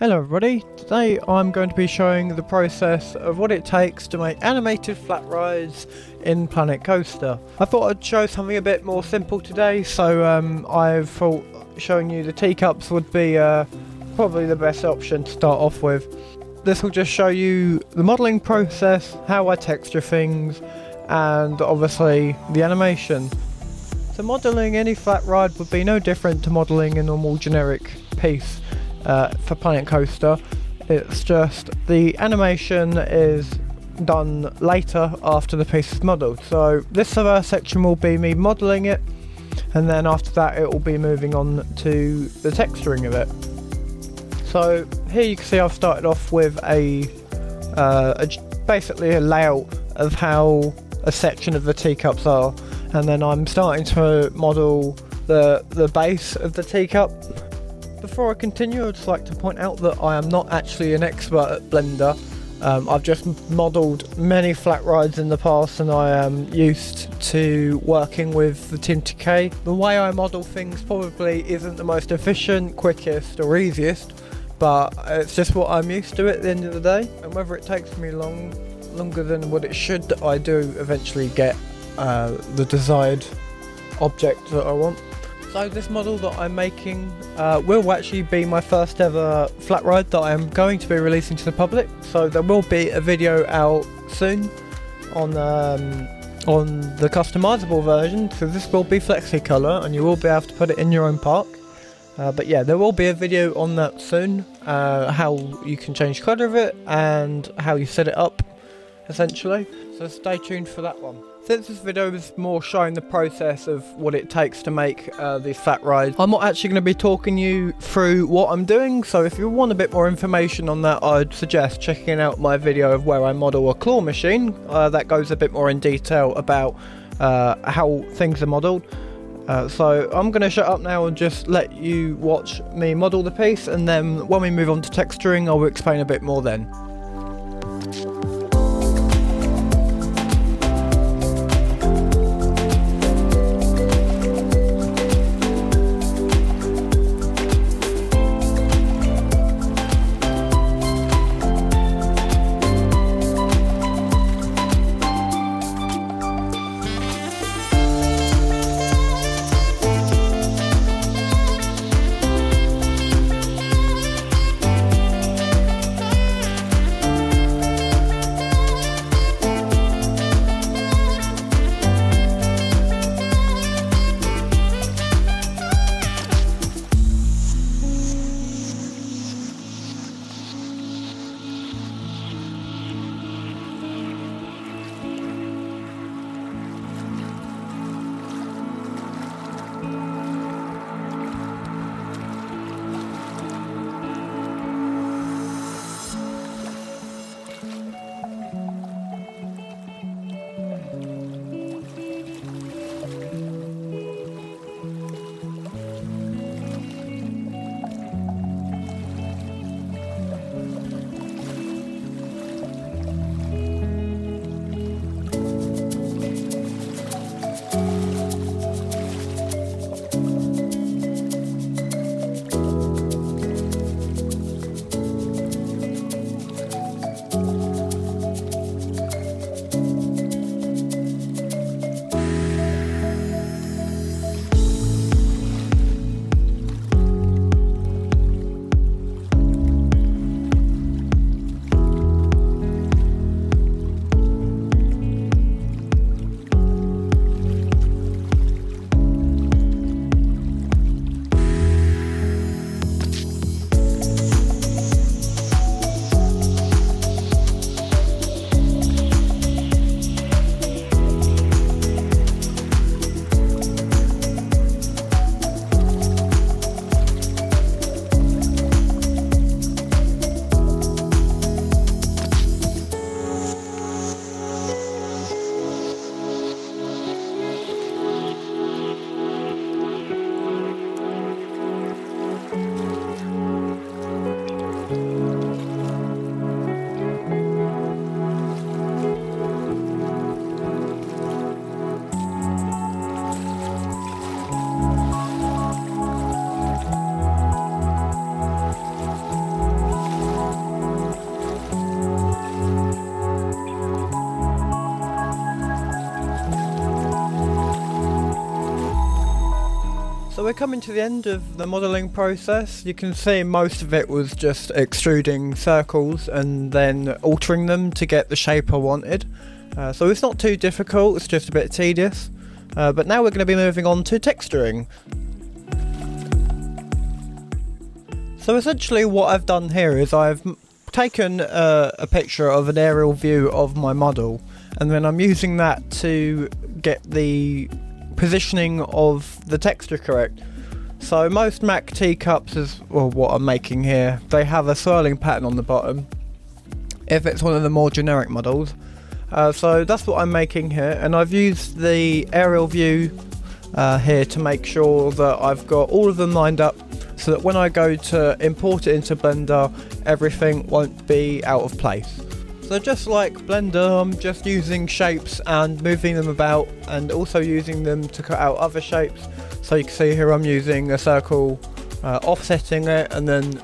Hello everybody, today I'm going to be showing the process of what it takes to make animated flat rides in Planet Coaster. I thought I'd show something a bit more simple today, so I thought showing you the teacups would be probably the best option to start off with. This will just show you the modelling process, how I texture things, and obviously the animation. So modelling any flat ride would be no different to modelling a normal generic piece. For Planet Coaster, it's just the animation is done later after the piece is modelled. So this first section will be me modelling it, and then after that it will be moving on to the texturing of it. So here you can see I've started off with basically a layout of how a section of the teacups are, and then I'm starting to model the base of the teacup. Before I continue, I'd just like to point out that I am not actually an expert at Blender. I've just modelled many flat rides in the past, and I am used to working with the TMTK. The way I model things probably isn't the most efficient, quickest or easiest, but it's just what I'm used to at the end of the day. And whether it takes me longer than what it should, I do eventually get the desired object that I want. So this model that I'm making will actually be my first ever flat ride that I am going to be releasing to the public. So there will be a video out soon on the customizable version. So this will be flexi-color, and you will be able to put it in your own park. But yeah, there will be a video on that soon, how you can change colour of it and how you set it up, essentially. So stay tuned for that one. Since this video is more showing the process of what it takes to make these flat rides, I'm not actually going to be talking you through what I'm doing, so if you want a bit more information on that, I'd suggest checking out my video of where I model a claw machine. That goes a bit more in detail about how things are modelled. So I'm going to shut up now and just let you watch me model the piece, and then when we move on to texturing, I'll explain a bit more then. we're coming to the end of the modelling process. You can see most of it was just extruding circles and then altering them to get the shape I wanted. So it's not too difficult, it's just a bit tedious. But now we're going to be moving on to texturing. So essentially what I've done here is I've taken a picture of an aerial view of my model, and then I'm using that to get the positioning of the texture correct. So most Mack teacups, or what I'm making here, they have a swirling pattern on the bottom if it's one of the more generic models. So that's what I'm making here, and I've used the aerial view here to make sure that I've got all of them lined up so that when I go to import it into Blender, everything won't be out of place. So just like Blender, I'm just using shapes and moving them about, and also using them to cut out other shapes. So you can see here I'm using a circle, offsetting it, and then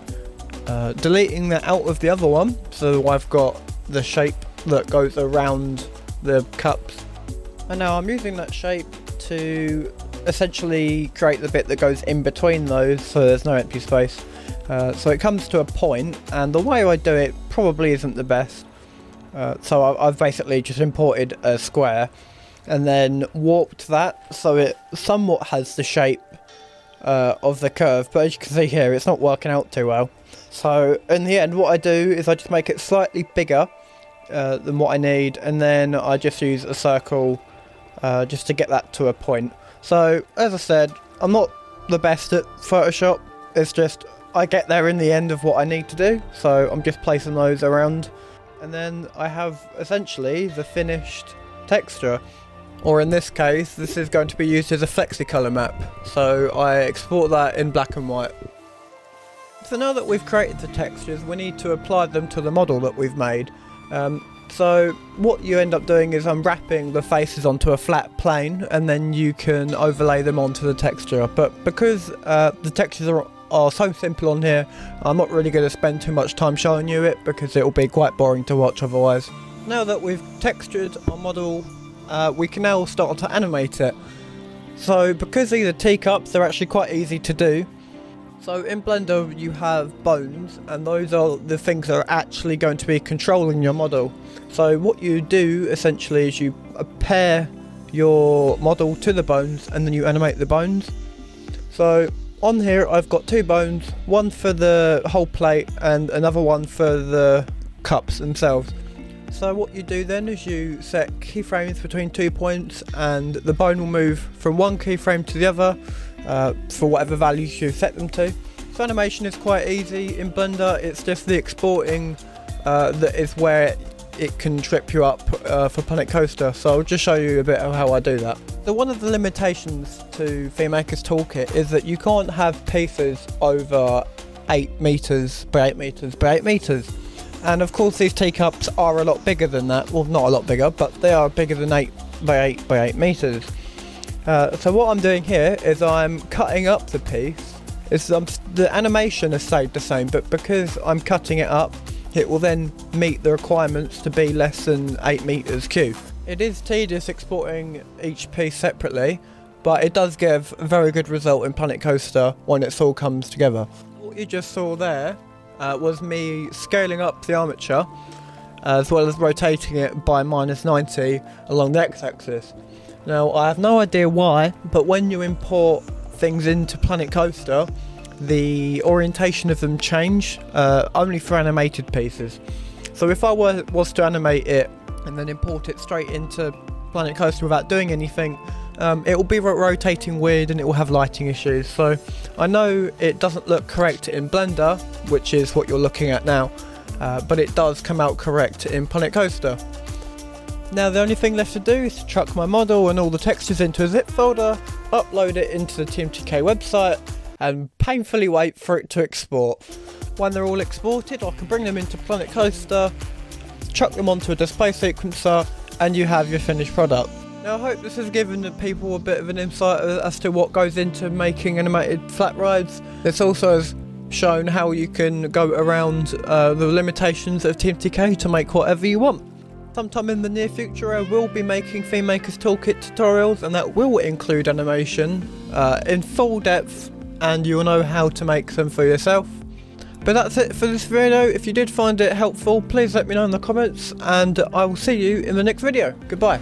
deleting that out of the other one, so I've got the shape that goes around the cups. And now I'm using that shape to essentially create the bit that goes in between those, so there's no empty space. So it comes to a point, and the way I do it probably isn't the best. So I've basically just imported a square and then warped that so it somewhat has the shape of the curve, but as you can see here it's not working out too well. So in the end what I do is I just make it slightly bigger than what I need, and then I just use a circle just to get that to a point. So as I said, I'm not the best at Photoshop, it's just I get there in the end of what I need to do, so I'm just placing those around. And then I have essentially the finished texture, or in this case this is going to be used as a flexi-color map, so I export that in black and white. So now that we've created the textures, we need to apply them to the model that we've made. So what you end up doing is unwrapping the faces onto a flat plane, and then you can overlay them onto the texture. But because the textures are so simple on here, I'm not really going to spend too much time showing you it because it will be quite boring to watch otherwise. Now that we've textured our model, we can now start to animate it. So because these are teacups, they're actually quite easy to do. So in Blender you have bones, and those are the things that are actually going to be controlling your model. So what you do essentially is you pair your model to the bones and then you animate the bones. So on here I've got two bones, one for the whole plate and another one for the cups themselves. So what you do then is you set keyframes between 2 points, and the bone will move from one keyframe to the other for whatever values you set them to. So animation is quite easy in Blender, it's just the exporting that is where it can trip you up for Planet Coaster, so I'll just show you a bit of how I do that. So one of the limitations to FreeMaker's Toolkit is that you can't have pieces over 8 meters by 8 meters by 8 meters. And of course these teacups are a lot bigger than that, well not a lot bigger, but they are bigger than 8 by 8 by 8 meters. So what I'm doing here is I'm cutting up the piece. The animation has stayed the same, but because I'm cutting it up, it will then meet the requirements to be less than 8 meters cube. It is tedious exporting each piece separately, but it does give a very good result in Planet Coaster when it all comes together. What you just saw there was me scaling up the armature as well as rotating it by -90 along the x-axis. Now I have no idea why, but when you import things into Planet Coaster, the orientation of them change only for animated pieces. So if I was to animate it and then import it straight into Planet Coaster without doing anything, it will be rotating weird and it will have lighting issues. So I know it doesn't look correct in Blender, which is what you're looking at now, but it does come out correct in Planet Coaster. Now the only thing left to do is to chuck my model and all the textures into a zip folder, upload it into the TMTK website, and painfully wait for it to export. When they're all exported, I can bring them into Planet Coaster, chuck them onto a display sequencer, and you have your finished product. Now I hope this has given the people a bit of an insight as to what goes into making animated flat rides. This also has shown how you can go around the limitations of TMTK to make whatever you want. Sometime in the near future I will be making Theme Maker's Toolkit tutorials, and that will include animation in full depth, and you'll know how to make them for yourself. But that's it for this video. If you did find it helpful, please let me know in the comments, and I will see you in the next video. Goodbye.